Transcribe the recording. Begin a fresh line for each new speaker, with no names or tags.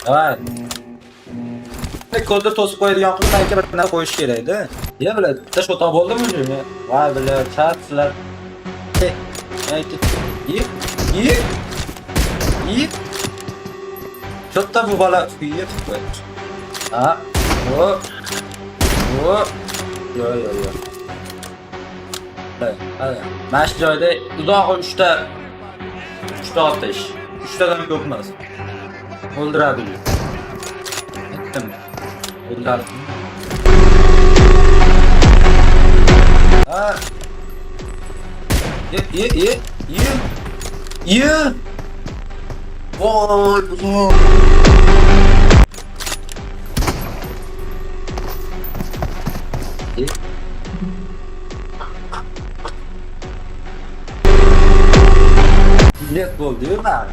Evet. Ko'lda to'sib qo'yadigan qilib bir narsa qo'yish kerak-da. Ya bular bitta shota bo'ldimi o'zi? Voy bular, chatsizlar. Ayt. Yi. Shota bu bola kuyib qo'ydi. Ha. O. Yo. Hadi. Mash joyda uzoq 3 ta otish. 3 tadan ko'p emas. O'ldiradi. Aytdim. O'ldiradi. Ha. Ye. Voy, uzoq. Net bo'ldi-yu, mana.